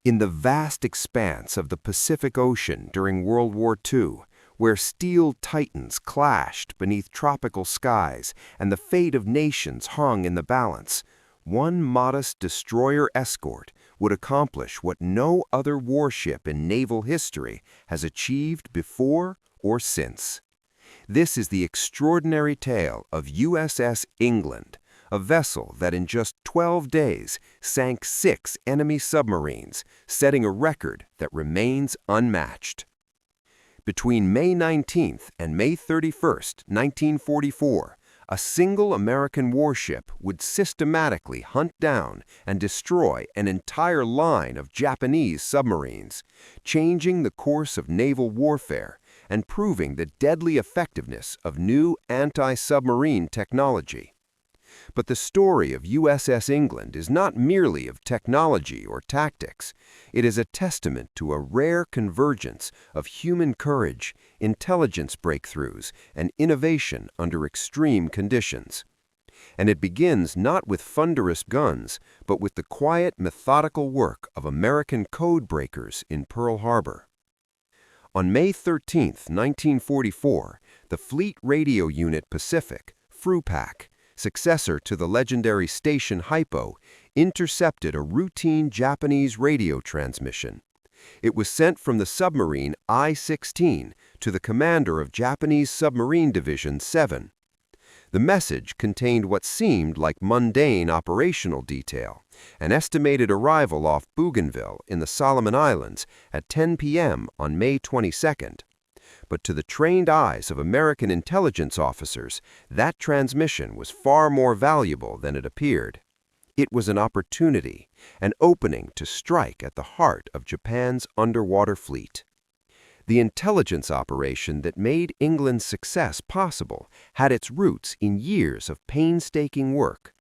In the vast expanse of the Pacific Ocean during World War II, where steel titans clashed beneath tropical skies and the fate of nations hung in the balance, one modest destroyer escort would accomplish what no other warship in naval history has achieved before or since. This is the extraordinary tale of USS England, a vessel that in just 12 days sank 6 enemy submarines, setting a record that remains unmatched. Between May 19th and May 31st, 1944, a single American warship would systematically hunt down and destroy an entire line of Japanese submarines, changing the course of naval warfare and proving the deadly effectiveness of new anti-submarine technology. But the story of USS England is not merely of technology or tactics. It is a testament to a rare convergence of human courage, intelligence breakthroughs, and innovation under extreme conditions. And it begins not with thunderous guns, but with the quiet, methodical work of American codebreakers in Pearl Harbor. On May 13, 1944, the Fleet Radio Unit Pacific, FRUPAC, successor to the legendary Station Hypo, intercepted a routine Japanese radio transmission. It was sent from the submarine I-16 to the commander of Japanese Submarine Division 7. The message contained what seemed like mundane operational detail: an estimated arrival off Bougainville in the Solomon Islands at 10 p.m. on May 22nd. But to the trained eyes of American intelligence officers, that transmission was far more valuable than it appeared. It was an opportunity, an opening to strike at the heart of Japan's underwater fleet. The intelligence operation that made England's success possible had its roots in years of painstaking work.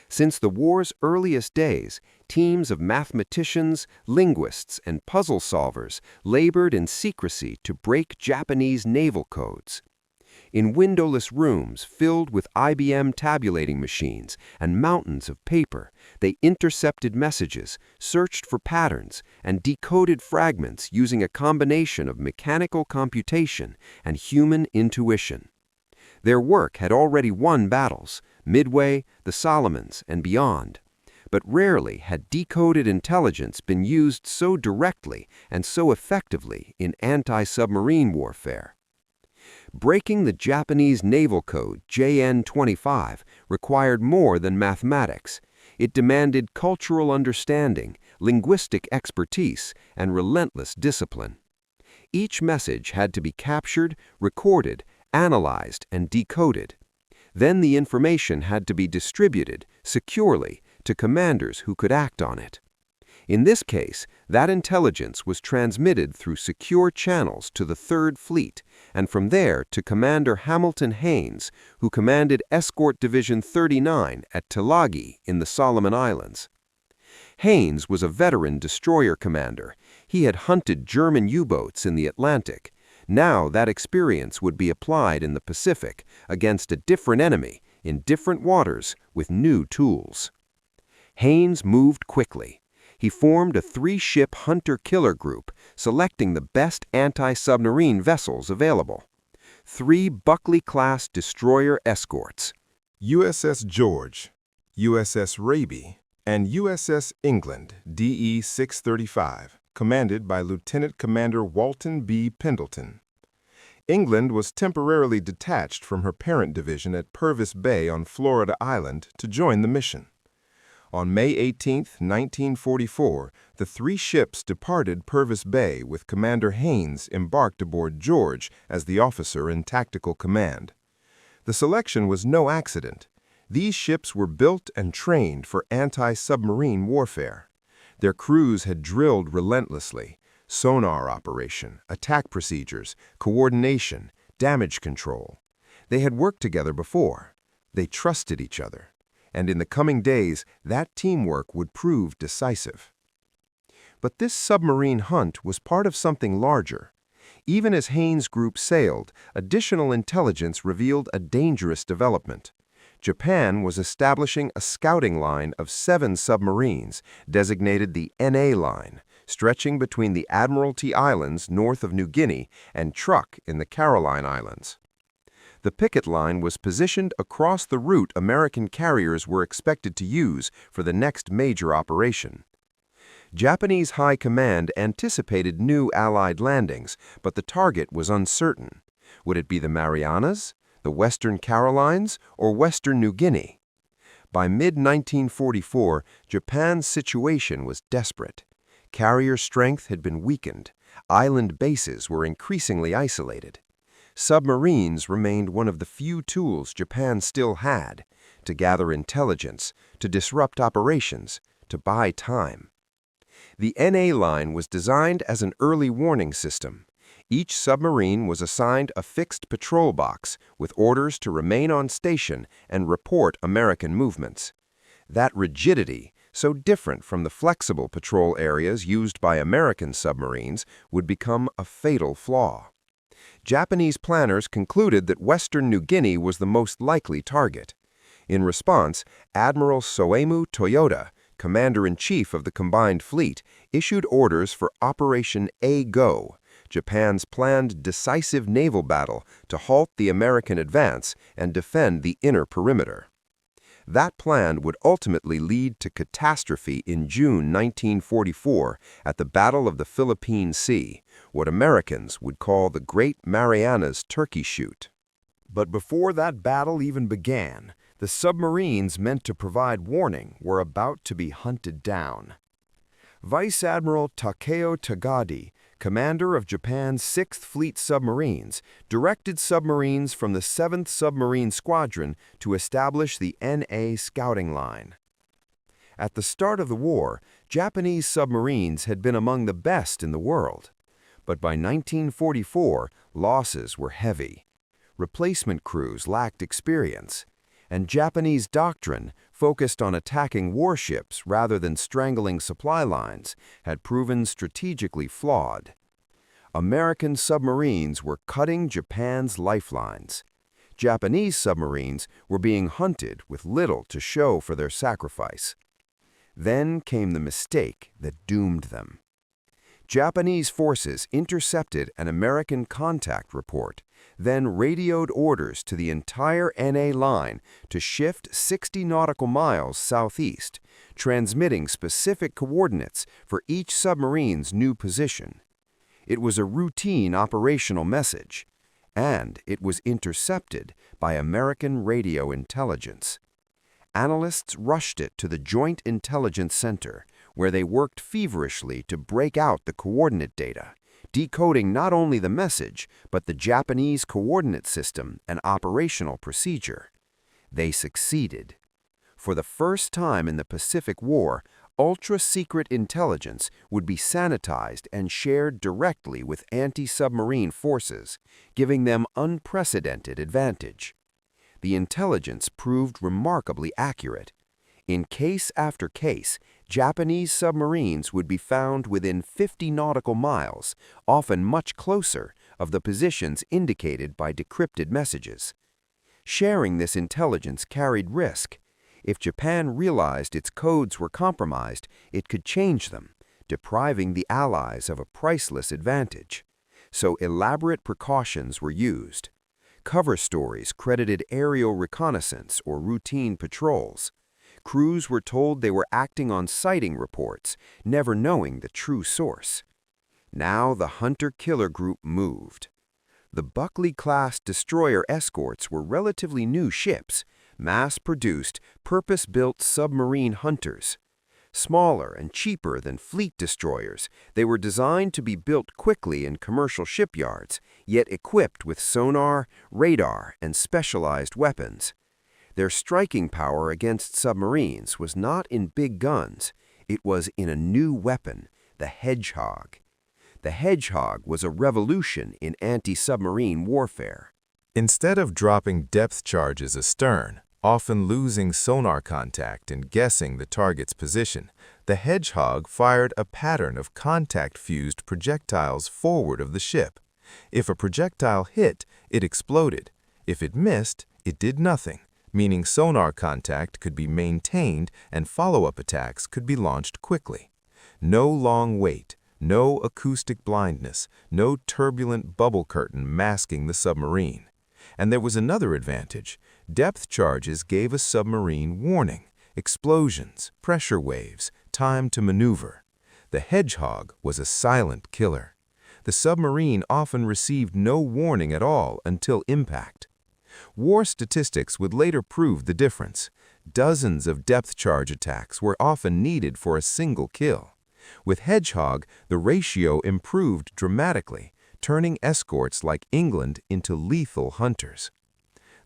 Since the war's earliest days, teams of mathematicians, linguists, and puzzle solvers labored in secrecy to break Japanese naval codes. In windowless rooms filled with IBM tabulating machines and mountains of paper, they intercepted messages, searched for patterns, and decoded fragments using a combination of mechanical computation and human intuition. Their work had already won battles, Midway, the Solomons, and beyond. But rarely had decoded intelligence been used so directly and so effectively in anti-submarine warfare. Breaking the Japanese naval code JN-25 required more than mathematics. It demanded cultural understanding, linguistic expertise, and relentless discipline. Each message had to be captured, recorded, analyzed, and decoded. Then the information had to be distributed securely to commanders who could act on it. In this case, that intelligence was transmitted through secure channels to the Third Fleet, and from there to Commander Hamilton Haines, who commanded Escort Division 39 at Tulagi in the Solomon Islands. Haines was a veteran destroyer commander. He had hunted German U-boats in the Atlantic. Now that experience would be applied in the Pacific against a different enemy, in different waters, with new tools. Haines moved quickly. He formed a 3-ship hunter-killer group, selecting the best anti-submarine vessels available. 3 Buckley-class destroyer escorts: USS George, USS Raby, and USS England DE 635, commanded by Lieutenant Commander Walton B. Pendleton. England was temporarily detached from her parent division at Purvis Bay on Florida Island to join the mission. On May 18, 1944, the 3 ships departed Purvis Bay with Commander Haines embarked aboard George as the officer in tactical command. The selection was no accident. These ships were built and trained for anti-submarine warfare. Their crews had drilled relentlessly: sonar operation, attack procedures, coordination, damage control. They had worked together before. They trusted each other. And in the coming days, that teamwork would prove decisive. But this submarine hunt was part of something larger. Even as Haines' group sailed, additional intelligence revealed a dangerous development. Japan was establishing a scouting line of 7 submarines, designated the NA Line, stretching between the Admiralty Islands north of New Guinea and Truk in the Caroline Islands. The picket line was positioned across the route American carriers were expected to use for the next major operation. Japanese High Command anticipated new Allied landings, but the target was uncertain. Would it be the Marianas, the Western Carolines, or Western New Guinea? By mid-1944, Japan's situation was desperate. Carrier strength had been weakened. Island bases were increasingly isolated. Submarines remained one of the few tools Japan still had to gather intelligence, to disrupt operations, to buy time. The NA line was designed as an early warning system. Each submarine was assigned a fixed patrol box with orders to remain on station and report American movements. That rigidity, so different from the flexible patrol areas used by American submarines, would become a fatal flaw. Japanese planners concluded that Western New Guinea was the most likely target. In response, Admiral Soemu Toyota, Commander-in-Chief of the Combined Fleet, issued orders for Operation A-Go, Japan's planned decisive naval battle to halt the American advance and defend the inner perimeter. That plan would ultimately lead to catastrophe in June 1944 at the Battle of the Philippine Sea, what Americans would call the Great Marianas Turkey Shoot. But before that battle even began, the submarines meant to provide warning were about to be hunted down. Vice Admiral Takeo Tagadi, commander of Japan's 6th Fleet submarines, directed submarines from the 7th Submarine Squadron to establish the NA scouting line. At the start of the war, Japanese submarines had been among the best in the world. But by 1944, losses were heavy. Replacement crews lacked experience, and Japanese doctrine, focused on attacking warships rather than strangling supply lines, had proven strategically flawed. American submarines were cutting Japan's lifelines. Japanese submarines were being hunted with little to show for their sacrifice. Then came the mistake that doomed them. Japanese forces intercepted an American contact report, then radioed orders to the entire NA line to shift 60 nautical miles southeast, transmitting specific coordinates for each submarine's new position. It was a routine operational message, and it was intercepted by American radio intelligence. Analysts rushed it to the Joint Intelligence Center, where they worked feverishly to break out the coordinate data, decoding not only the message, but the Japanese coordinate system and operational procedure. They succeeded. For the first time in the Pacific War, ultra-secret intelligence would be sanitized and shared directly with anti-submarine forces, giving them unprecedented advantage. The intelligence proved remarkably accurate. In case after case, Japanese submarines would be found within 50 nautical miles, often much closer, of the positions indicated by decrypted messages. Sharing this intelligence carried risk. If Japan realized its codes were compromised, it could change them, depriving the Allies of a priceless advantage. So elaborate precautions were used. Cover stories credited aerial reconnaissance or routine patrols. Crews were told they were acting on sighting reports, never knowing the true source. Now the hunter-killer group moved. The Buckley-class destroyer escorts were relatively new ships, mass-produced, purpose-built submarine hunters. Smaller and cheaper than fleet destroyers, they were designed to be built quickly in commercial shipyards, yet equipped with sonar, radar, and specialized weapons. Their striking power against submarines was not in big guns, it was in a new weapon, the Hedgehog. The Hedgehog was a revolution in anti-submarine warfare. Instead of dropping depth charges astern, often losing sonar contact and guessing the target's position, the Hedgehog fired a pattern of contact-fused projectiles forward of the ship. If a projectile hit, it exploded. If it missed, it did nothing, meaning sonar contact could be maintained and follow-up attacks could be launched quickly. No long wait, No acoustic blindness, no turbulent bubble curtain masking the submarine. And there was another advantage. Depth charges gave a submarine warning, explosions, pressure waves, time to maneuver. The Hedgehog was a silent killer. The submarine often received no warning at all until impact. War statistics would later prove the difference. Dozens of depth charge attacks were often needed for a single kill. With Hedgehog, the ratio improved dramatically, turning escorts like England into lethal hunters.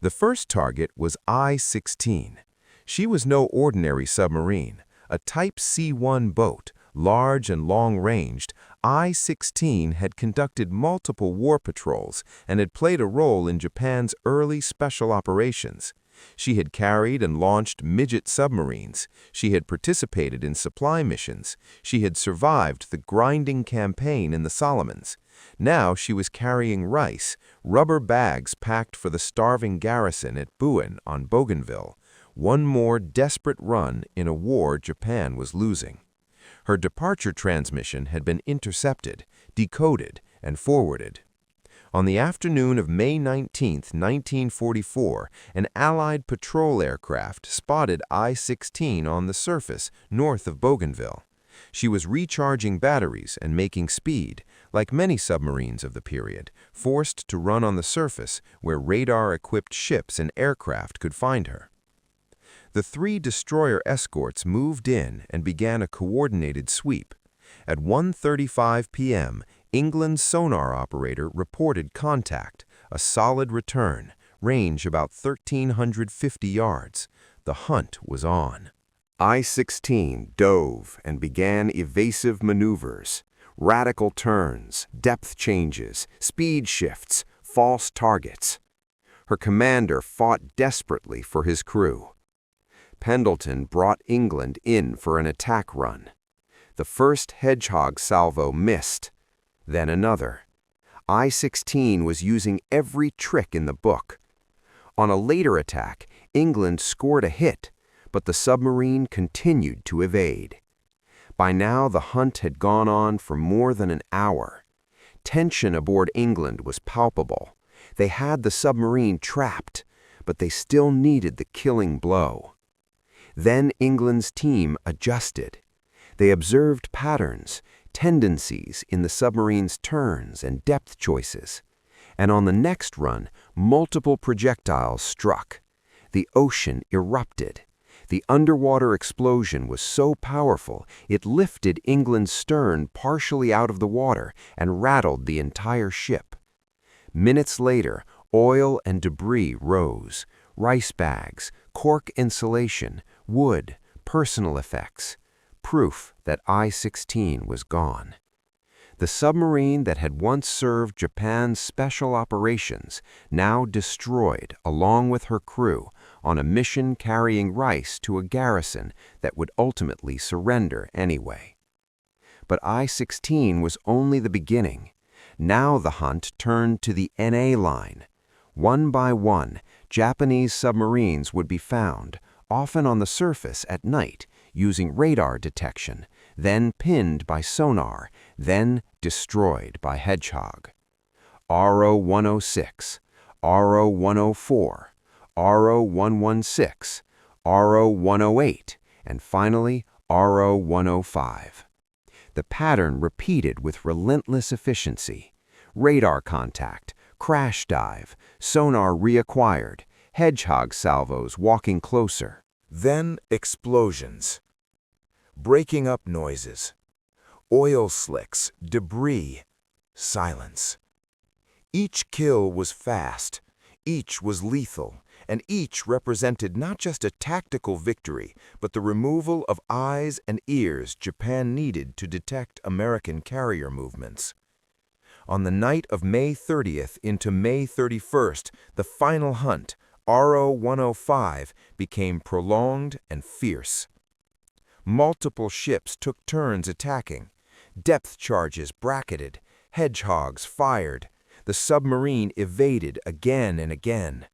The first target was I-16. She was no ordinary submarine. A Type C-1 boat, large and long-ranged, I-16 had conducted multiple war patrols and had played a role in Japan's early special operations. She had carried and launched midget submarines. She had participated in supply missions. She had survived the grinding campaign in the Solomons. Now she was carrying rice, rubber bags packed for the starving garrison at Buin on Bougainville, one more desperate run in a war Japan was losing. Her departure transmission had been intercepted, decoded, and forwarded. On the afternoon of May 19, 1944, an Allied patrol aircraft spotted I-16 on the surface north of Bougainville. She was recharging batteries and making speed, like many submarines of the period, forced to run on the surface where radar-equipped ships and aircraft could find her. The three destroyer escorts moved in and began a coordinated sweep. At 1:35 p.m., England's sonar operator reported contact, a solid return, range about 1,350 yards. The hunt was on. I-16 dove and began evasive maneuvers, radical turns, depth changes, speed shifts, false targets. Her commander fought desperately for his crew. Pendleton brought England in for an attack run. The first Hedgehog salvo missed, then another. I-16 was using every trick in the book. On a later attack, England scored a hit, but the submarine continued to evade. By now, the hunt had gone on for more than an hour. Tension aboard England was palpable. They had the submarine trapped, but they still needed the killing blow. Then England's team adjusted. They observed patterns, tendencies in the submarine's turns and depth choices. And on the next run, multiple projectiles struck. The ocean erupted. The underwater explosion was so powerful it lifted England's stern partially out of the water and rattled the entire ship. Minutes later, oil and debris rose. Rice bags, cork insulation, wood, personal effects. Proof that I-16 was gone. The submarine that had once served Japan's special operations, now destroyed along with her crew on a mission carrying rice to a garrison that would ultimately surrender anyway. But I-16 was only the beginning. Now the hunt turned to the NA line. One by one, Japanese submarines would be found, often on the surface at night, using radar detection, then pinned by sonar, then destroyed by Hedgehog. RO-106, RO-104, RO-116, RO-108, and finally RO-105. The pattern repeated with relentless efficiency. Radar contact, crash dive, sonar reacquired, Hedgehog salvos walking closer. Then explosions. Breaking up noises. Oil slicks, debris, silence. Each kill was fast, each was lethal, and each represented not just a tactical victory, but the removal of eyes and ears Japan needed to detect American carrier movements. On the night of May 30th into May 31st, the final hunt, RO-105, became prolonged and fierce. Multiple ships took turns attacking. Depth charges bracketed, Hedgehogs fired. The submarine evaded again and again.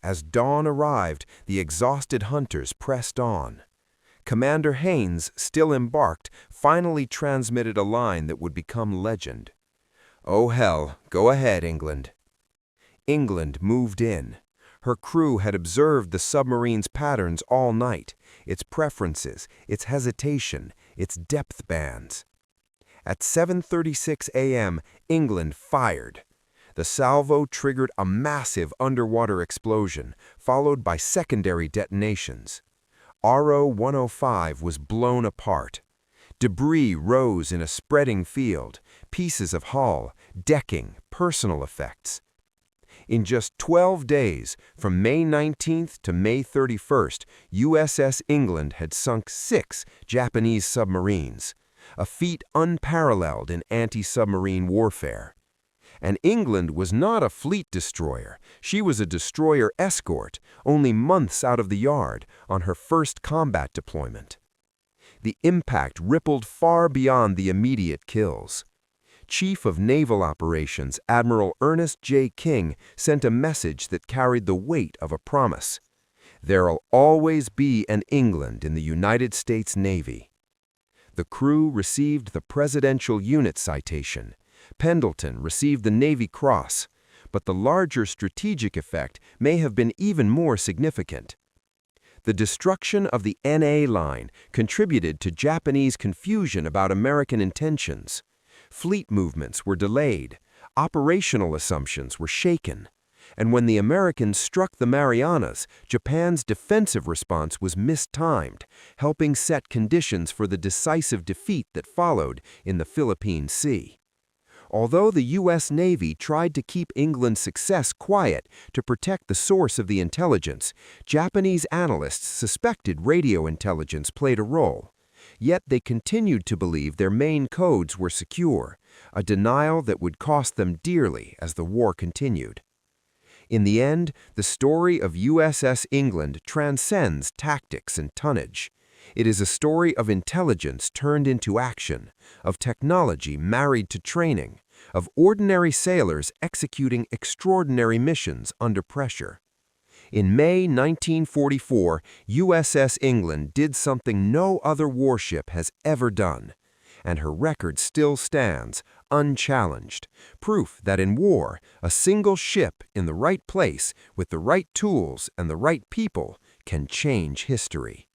As dawn arrived, the exhausted hunters pressed on. Commander Haynes, still embarked, finally transmitted a line that would become legend. "Oh hell, go ahead, England." England moved in. Her crew had observed the submarine's patterns all night, its preferences, its hesitation, its depth bands. At 7:36 a.m., England fired. The salvo triggered a massive underwater explosion, followed by secondary detonations. RO-105 was blown apart. Debris rose in a spreading field, pieces of hull, decking, personal effects. In just 12 days, from May 19th to May 31st, USS England had sunk 6 Japanese submarines, a feat unparalleled in anti-submarine warfare. And England was not a fleet destroyer. She was a destroyer escort, only months out of the yard, on her first combat deployment. The impact rippled far beyond the immediate kills. Chief of Naval Operations Admiral Ernest J. King sent a message that carried the weight of a promise. There'll always be an England in the United States Navy. The crew received the Presidential Unit Citation. Pendleton received the Navy Cross, but the larger strategic effect may have been even more significant. The destruction of the NA line contributed to Japanese confusion about American intentions. Fleet movements were delayed, operational assumptions were shaken, and when the Americans struck the Marianas, Japan's defensive response was mistimed, helping set conditions for the decisive defeat that followed in the Philippine Sea. Although the U.S. Navy tried to keep England's success quiet to protect the source of the intelligence, Japanese analysts suspected radio intelligence played a role. Yet they continued to believe their main codes were secure, a denial that would cost them dearly as the war continued. In the end, the story of USS England transcends tactics and tonnage. It is a story of intelligence turned into action, of technology married to training, of ordinary sailors executing extraordinary missions under pressure. In May 1944, USS England did something no other warship has ever done, and her record still stands, unchallenged, proof that in war, a single ship in the right place with the right tools and the right people can change history.